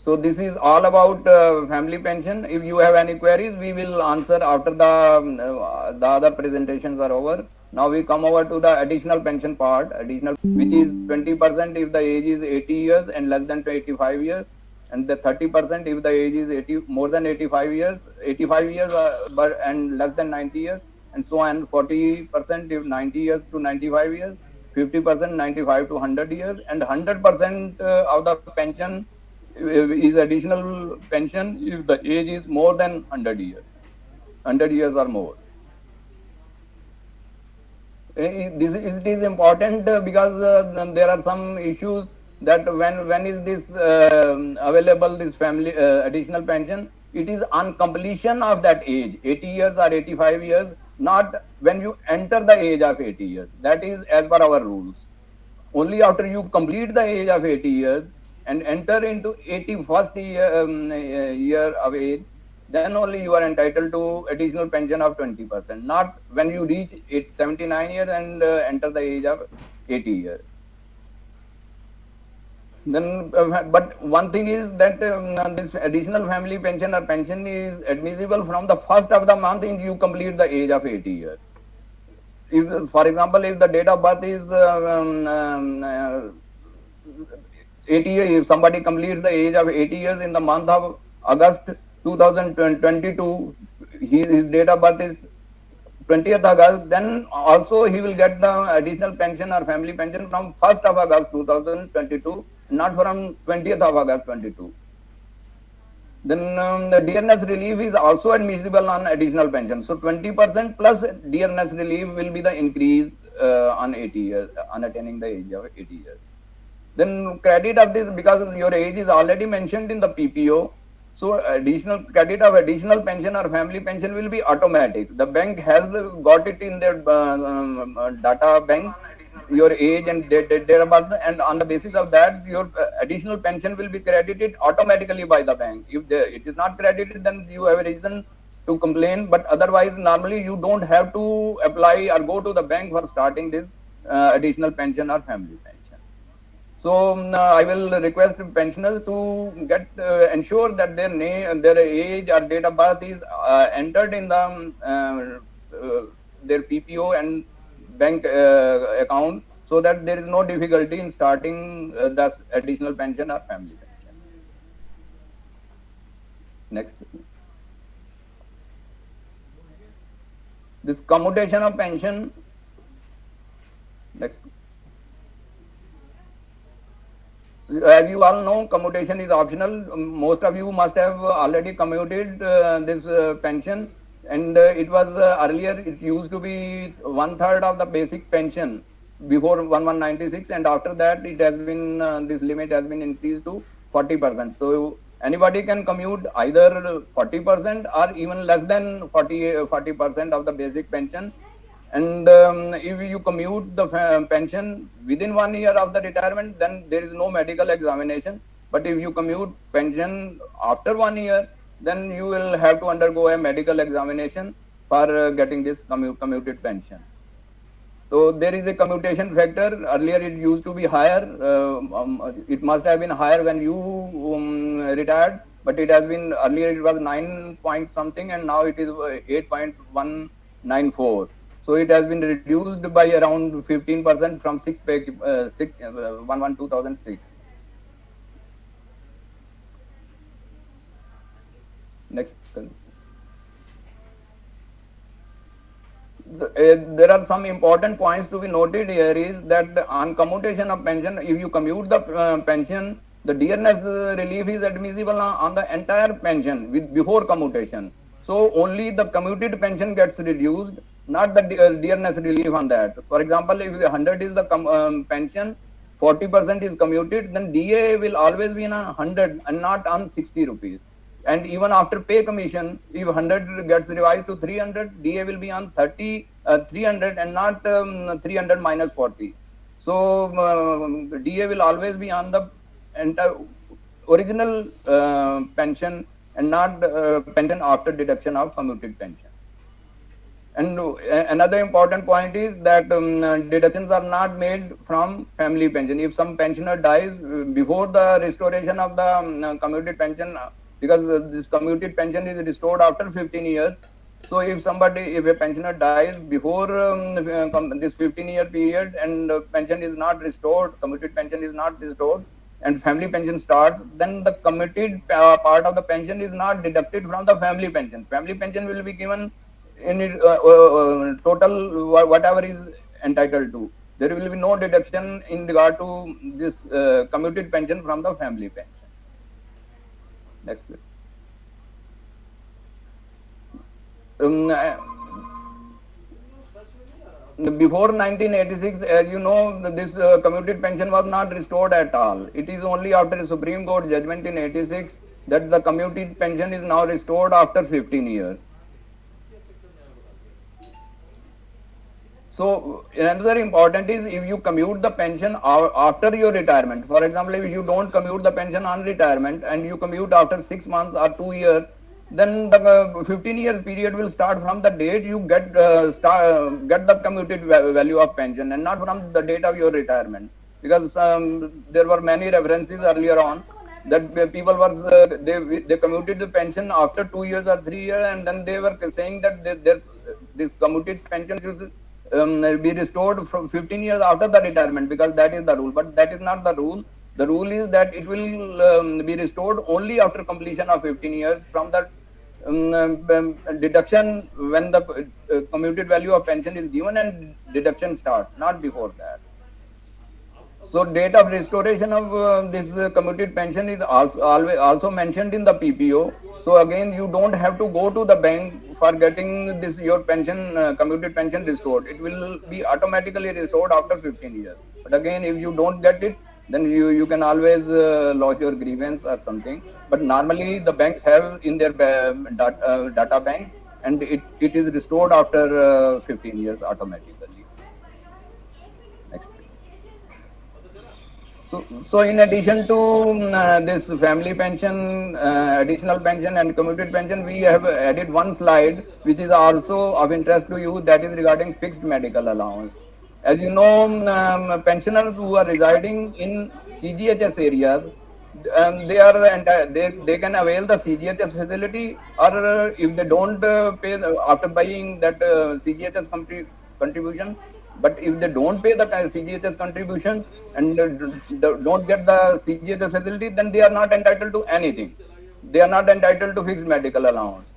So this is all about family pension. If you have any queries, we will answer after the other presentations are over. Now we come over to the additional pension part, additional, which is 20% if the age is 80 years and less than 85 years, and the 30% if the age is 80 more than 85 years but and less than 90 years, and so on. 40% if 90 years to 95 years, 50% 95 to 100 years, and 100% of the pension is additional pension if the age is more than 100 years or more. This is, it is important because there are some issues that when is this available, this family additional pension, it is on completion of that age, 80 years or 85 years, not when you enter the age of 80 years. That is as per our rules. Only after you complete the age of 80 years and enter into 81st year of age, then only you are entitled to additional pension of 20%, not when you reach 79 years and enter the age of 80 years. Then, but one thing is that this additional family pension or pension is admissible from the first of the month in you complete the age of 80 years. If, for example, if the date of birth is 80 years, if somebody completes the age of 80 years in the month of August 2022, his date of birth is 20th August, then also he will get the additional pension or family pension from 1st of August 2022, not from 20th of August 22. Then the dearness relief is also admissible on additional pension. So 20% plus dearness relief will be the increase on 80 years, on attaining the age of 80 years. Then credit of this, because your age is already mentioned in the PPO, so additional credit of additional pension or family pension will be automatic. The bank has got it in their data bank, your age and date of birth, and on the basis of that, your additional pension will be credited automatically by the bank. If it is not credited, then you have a reason to complain. But otherwise, normally you don't have to apply or go to the bank for starting this additional pension or family pension. So I will request pensioners to get ensure that their name, their age or date of birth is entered in the their PPO and bank account, so that there is no difficulty in starting the additional pension or family pension. Next. This commutation of pension. Next. As you all know, commutation is optional. Most of you must have already commuted this pension, and it was earlier it used to be 1/3 of the basic pension before 1196, and after that it has been this limit has been increased to 40%. So anybody can commute either 40% or even less than 40% of the basic pension. And if you commute the pension within 1 year of the retirement, then there is no medical examination. But if you commute pension after 1 year, then you will have to undergo a medical examination for getting this commuted pension. So there is a commutation factor. Earlier it used to be higher. It must have been higher when you retired, but it has been earlier it was 9 point something, and now it is 8.194. So it has been reduced by around 15% from 2006. Next. There are some important points to be noted here is that on commutation of pension, if you commute the pension, the dearness relief is admissible on the entire pension before commutation. So only the commuted pension gets reduced, not the dearness relief on that. For example, if 100 is the pension, 40% is commuted, then DA will always be on 100 and not on 60 rupees. And even after pay commission, if 100 gets revised to 300, DA will be on 300 and not 300 minus 40. So DA will always be on the entire original pension and not pension after deduction of commuted pension. And another important point is that deductions are not made from family pension. If some pensioner dies before the restoration of the commuted pension, because this commuted pension is restored after 15 years. So if a pensioner dies before this 15-year period and pension is not restored, commuted pension is not restored, and family pension starts, then the committed part of the pension is not deducted from the family pension. Family pension will be given in it, total whatever is entitled to. There will be no deduction in regard to this commuted pension from the family pension. Next, please. Um, uh, Before 1986, as you know, this commuted pension was not restored at all. It is only after a Supreme Court judgment in 86 that the commuted pension is now restored after 15 years. So another important is if you commute the pension after your retirement. For example, if you don't commute the pension on retirement and you commute after 6 months or 2 years, then the 15 years period will start from the date you get the commuted value of pension and not from the date of your retirement. Because there were many references earlier on that people were they commuted the pension after 2 years or 3 years, and then they were saying that this commuted pension is be restored from 15 years after the retirement, because that is the rule. But that is not the rule. The rule is that it will be restored only after completion of 15 years from the deduction when the commuted value of pension is given and deduction starts, not before that. So date of restoration of this commuted pension is also mentioned in the PPO. So again, you don't have to go to the bank for getting this your pension commuted pension restored. It will be automatically restored after 15 years. But again, if you don't get it, then you can always lodge your grievance or something. But normally the banks have in their data bank, and it is restored after 15 years automatically. Next. So in addition to this family pension, additional pension and commuted pension, we have added one slide which is also of interest to you, that is regarding fixed medical allowance. As you know, pensioners who are residing in CGHS areas, they can avail the CGHS facility, or if they don't pay after buying that CGHS contribution, but if they don't pay the CGHS contribution and don't get the CGHS facility, then they are not entitled to anything. They are not entitled to fixed medical allowance.